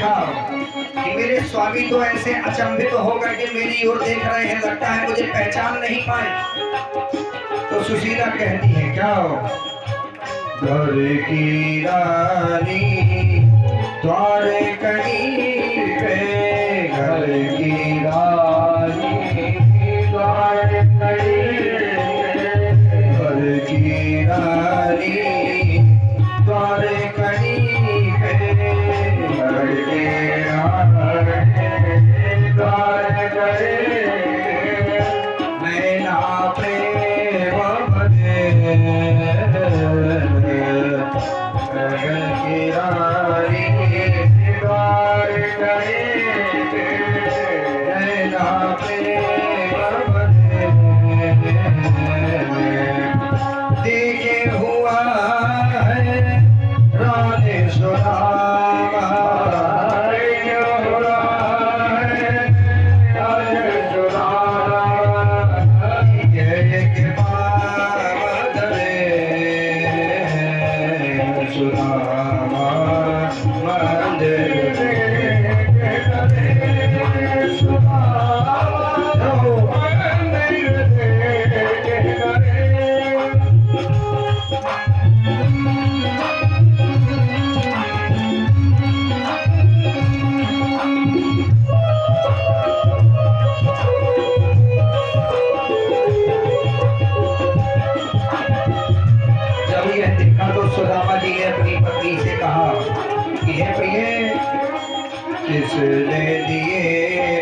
देखा कि मेरे स्वामी तो ऐसे अचंभित होकर के मेरी ओर देख रहे हैं, लगता है मुझे पहचान नहीं पाए। तो सुशीला कहती है क्या घर की रानी द्वार कहीं पे, घर की रानी द्वार कहीं, घर की रानी द्वार कहीं पे, घर के द्वार कहीं, नैना प्रेम बने, घर की रानी द्वार कहीं पे, नैना प्रेम बने, देखे हुआ है राधे सुदामा, देखे हुआ है राधे सुदामा, ये बादले सुदामा मंदिर तो सुदामा जी ने अपनी पत्नी से कहा कि हे प्रिय, किसने दिए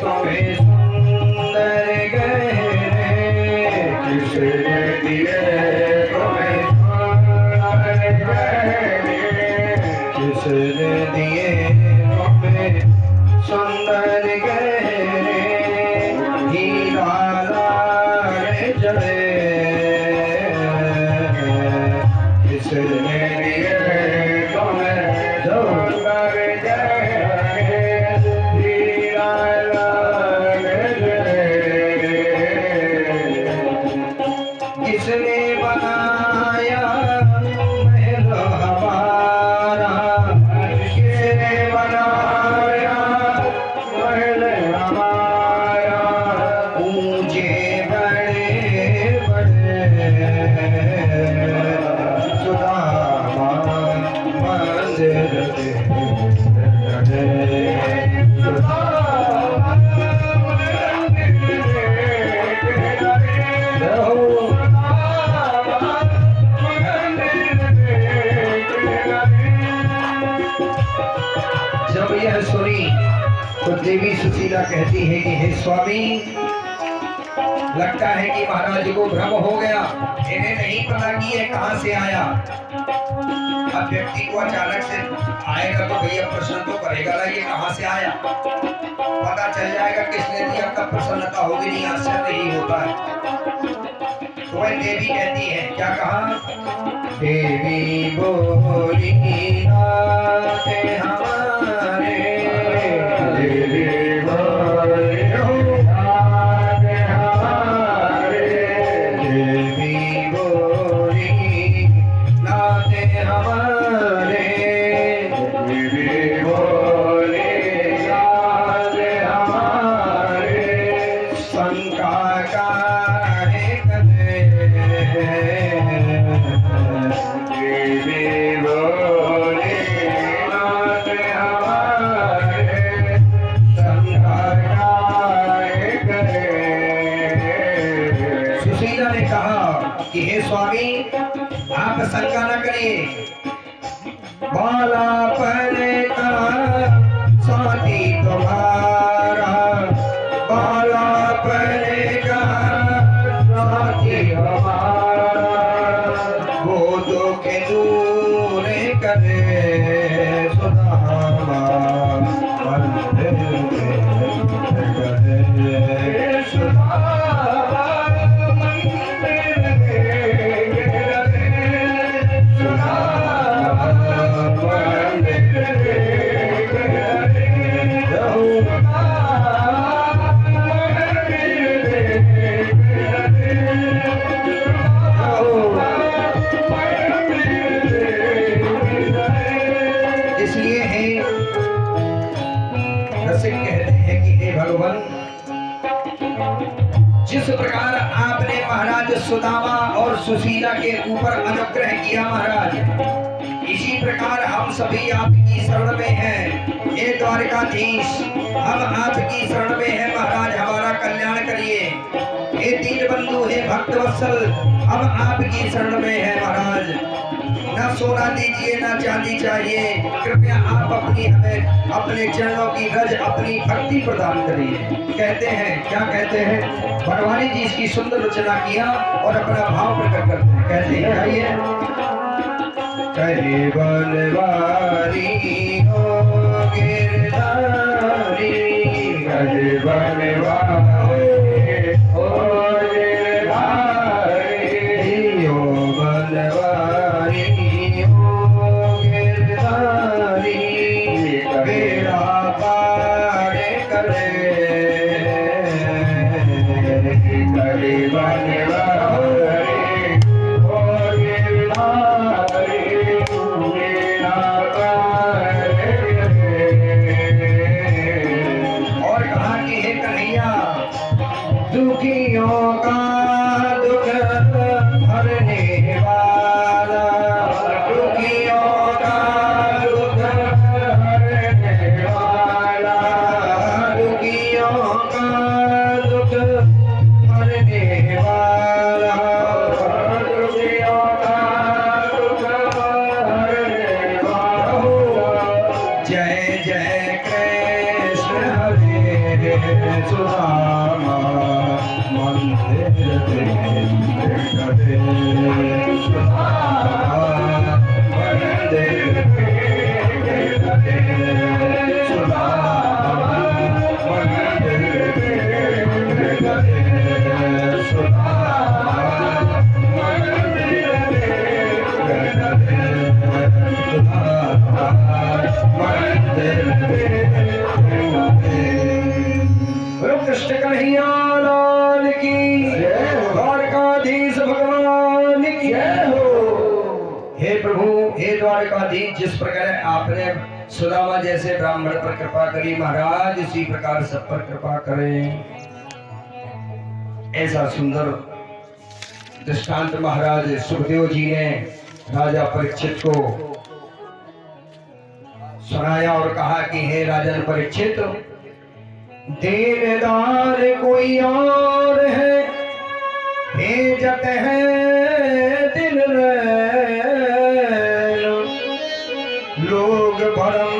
तुम्हें सुंदर गहने, किसने दिए तुम्हें सुंदर गहने, किसने दिए तुम्हें सुंदर गहने, हीरा लाल जड़े, किसने दिए तुम्हें सुंदर गहने, हीरा लाल जड़े, किसने बनाया महल हमारा, किसने बनाया महल हमारा, ऊंचे बड़े बड़े सुदामा मंदिर जब यह सुनी तो देवी सुशीला कहती है कि हे स्वामी, लगता है कि महाराज जी को भ्रम हो गया, इन्हें नहीं पता कि ये कहां से आया। अब व्यक्ति को अचानक से आएगा तो भैया प्रश्न तो करेगा ना, ये कहां से आया, पता चल जाएगा किसने दिया, तब प्रसन्नता होगी, नहीं आश्चर्य ही होता है। तो वह देवी कहती है, क्या कहा, देवी बोली नाते हमारे, देवी बोली नाते हमारे, देवी बोली नाते हमारे, देवी बोली नाते हमारे, शंका काहे करे, देवी बोली नाते हमारे, शंका काहे करे। सुशीला ने कहा कि हे स्वामी, आप शंका न करिए, बाला परे का साथी तुम्हारा, बाला परे का साथी हमारा, वो दुख दूर करे, सुदामा मंदिर करे, सुदामा मंदिर करे, सुदामा रसिक कहते हैं कि हे भगवान, जिस प्रकार आपने महाराज सुदामा और सुशीला के ऊपर अनुग्रह किया महाराज, इसी प्रकार हम सभी आपकी शरण में हैं। हे द्वारकाधीश, हम आपकी शरण में हैं महाराज, हमारा कल्याण करिए। हे दीनबंधु, हे भक्तवत्सल, हम आपकी शरण में हैं महाराज। न सोना दीजिए न चांदी चाहिए, कृपया आप हमें अपने चरणों की रज, अपनी भक्ति प्रदान करिए। कहते हैं, क्या कहते हैं, भगवानी जी इसकी सुंदर रचना किया और अपना भाव प्रकट करते हैं। कहते हैं, आइए, कहे बनवारी हो गिरधारी, कहे बनवारी हो गिरधारी, हो बनवारी हो गिरधारी, बेड़ा पार करे, कहे बनवारी दुखियों का दुख हरने वाला, दुखियों का दुख हरने वाला, दुखियों का दुख हरने वाला, दुखियों का दुख हरने वाला। जय जय कृष्ण हरे सुदामा कृष्ण कन्हैया लाल की जय, द्वारकाधीश भगवान की जय हो। हे प्रभु, हे द्वारकाधीश, जिस प्रकार आपने सुदामा जैसे ब्राह्मण पर कृपा करी महाराज, इसी प्रकार सब पर कृपा करें। ऐसा सुंदर दृष्टांत महाराज सुखदेव जी ने राजा परीक्षित को सुनाया और कहा कि हे राजन परीक्षित, देनदार कोई और है, भेजत है दिन लोग भरम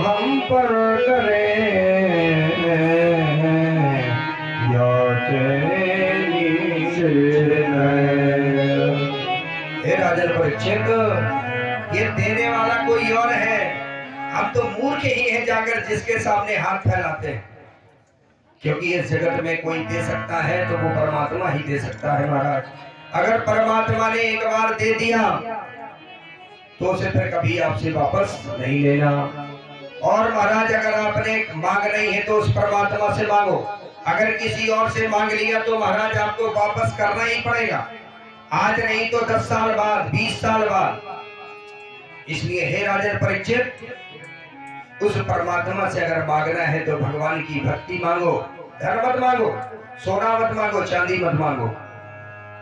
हम पर करें, हे राजन परीक्षित, ये देने वाला कोई और है, हम तो मूर्ख ही हैं जाकर जिसके सामने हाथ फैलाते हैं। क्योंकि इस जगत में कोई दे सकता है तो वो परमात्मा ही दे सकता है महाराज। अगर परमात्मा ने एक बार दे दिया तो उसे फिर कभी आपसे वापस नहीं लेना। और महाराज, अगर आपने मांग नहीं है तो उस परमात्मा से मांगो, अगर किसी और से मांग लिया तो महाराज आपको वापस करना ही पड़ेगा, आज नहीं तो 10 साल बाद, 20 साल बाद। इसलिए हे राजन परीक्षित, उस परमात्मा से अगर मांगना है तो भगवान की भक्ति मांगो, धन मत मांगो, सोना मत मांगो, चांदी मत मांगो।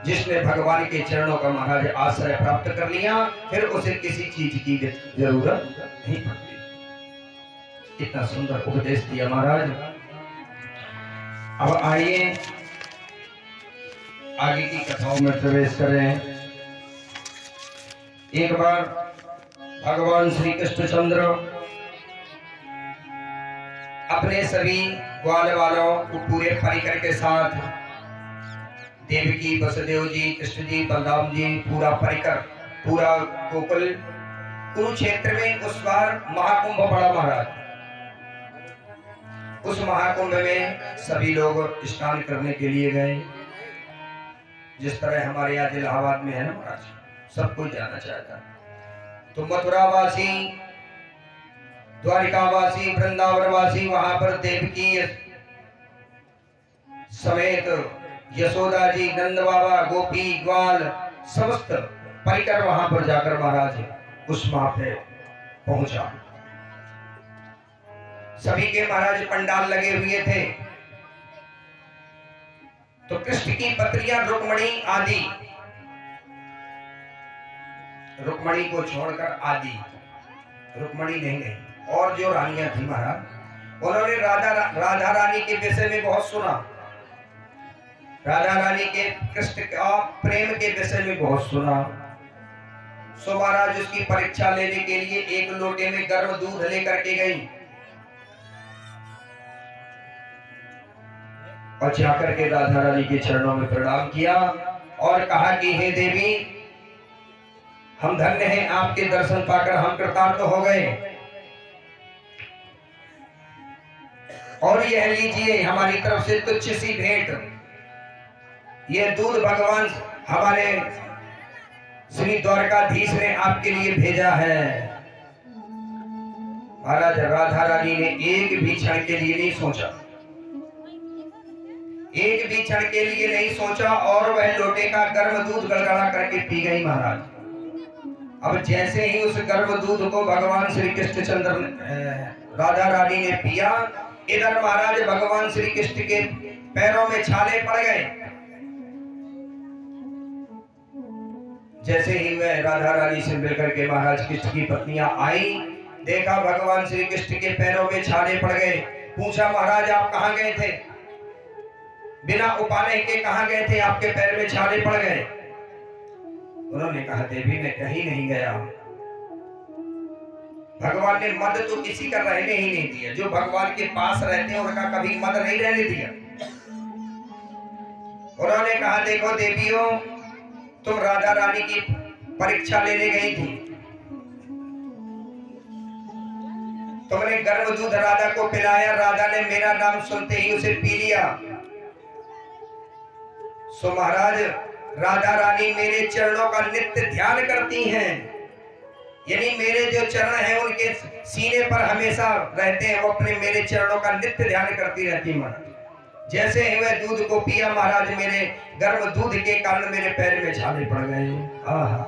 जिसने भगवान के चरणों का महाराज आश्रय प्राप्त कर लिया, फिर उसे किसी चीज की जरूरत नहीं पड़ती। इतना सुंदर उपदेश दिया महाराज। अब आइए आगे की कथाओं में प्रवेश करें। एक बार भगवान श्री कृष्णचंद्र अपने सभी ग्वाल वालों को पूरे परिकर के साथ, देवकी, वसुदेव जी, कृष्ण जी, बलराम जी, पूरा परिकर, पूरा गोकुल, कुरुक्षेत्र में उस बार महाकुंभ पड़ा महाराज। उस महाकुंभ में सभी लोग स्नान करने के लिए गए। जिस तरह हमारे यहाँ इलाहाबाद में है ना महाराज, सब कोई जाना चाहता है। तो मथुरावासी, द्वारिकावासी, वृंदावनवासी, वहां पर देवकी समेत यशोदा जी, नंद बाबा, गोपी, ग्वाल, समस्त परिकर वहां पर जाकर महाराज उस मां पे पहुंचा। सभी के महाराज पंडाल लगे हुए थे। तो कृष्ण की पत्नियां रुक्मणी आदि, रुक्मणी को छोड़कर आदि, रुक्मणी नहीं, और जो रानियां थी महाराज, उन्होंने राधा रानी के विषय में बहुत सुना। राधा रानी के कृष्ण का प्रेम के विषय में बहुत सुना। सो महाराज उसकी परीक्षा लेने के लिए एक लोटे में गर्म दूध लेकर के गई और जाकर के राधा रानी के चरणों में प्रणाम किया और कहा कि हे देवी, हम धन्य हैं, आपके दर्शन पाकर हम कृतार्थ हो गए, और यह लीजिए हमारी तरफ से तुच्छ सी भेंट, यह दूध भगवान हमारे श्री द्वारकाधीश ने आपके लिए भेजा है। महाराज राधा रानी ने एक भी क्षण के लिए नहीं सोचा, एक भी क्षण के लिए नहीं सोचा, और वह लोटे का गर्म दूध गड़गड़ा करके पी गई महाराज। अब जैसे ही उस गर्म दूध को भगवान श्री कृष्णचंद्र राधा रानी ने पिया, इधर महाराज भगवान श्री कृष्ण के पैरों में छाले पड़ गए। जैसे ही वह राधा रानी से मिलकर के महाराज कृष्ण की पत्नियां आई, देखा भगवान श्री कृष्ण के पैरों में छाले पड़ गए। पूछा, महाराज आप कहां गए थे? बिना उपाने के कहां गए थे, आपके पैर में छाले पड़ गए? उन्होंने कहा, देवी मैं कहीं नहीं गया, भगवान ने मद तो किसी का रहने ही नहीं दिया, जो भगवान के पास रहते हैं उनका कभी मद नहीं रहने दिया। उन्होंने कहा, देखो देवियों, तुम राधा रानी की परीक्षा लेने गई थी, तुमने गर्म दूध राधा को पिलाया, राधा ने मेरा नाम सुनते ही उसे पी लिया। सो महाराज राधा रानी मेरे चरणों का नित्य ध्यान करती हैं, यानी मेरे जो चरण हैं उनके सीने पर हमेशा रहते हैं, वो अपने मेरे चरणों का नित्य ध्यान करती रहती महाराज। जैसे ही वह दूध को पिया महाराज, मेरे गर्म दूध के कारण मेरे पैर में छाले पड़ गए। आहा,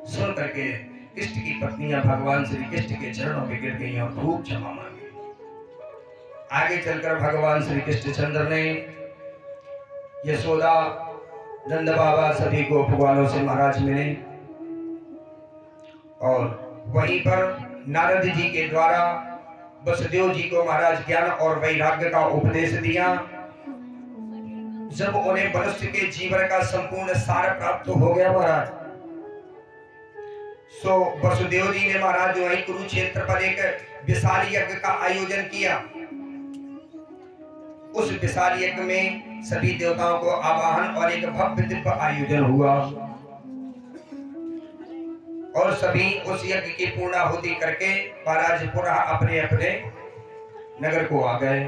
सुन करके कृष्ण की पत्नियां भगवान श्री कृष्ण के चरणों में गिर गई और खूब क्षमा मांगी। आगे चलकर भगवान श्री कृष्णचंद्र ने यशोदा, नंद बाबा सभी गोप ग्वालों से महाराज मिले और वहीं पर नारद जी के द्वारा वसुदेव जी को महाराज ज्ञान और वैराग्य का उपदेश दिया। जब उन्हें मनुष्य के जीवन का संपूर्ण सार प्राप्त हो गया महाराज, सो वसुदेव जी ने महाराज वहीं कुरुक्षेत्र पर एक विशाल यज्ञ का आयोजन किया। उस विशाल यज्ञ में सभी देवताओं को आवाहन और एक भव्य दिव्य आयोजन हुआ और सभी उस यज्ञ की पूर्णाहुति करके महाराज पुनः अपने अपने नगर को आ गए।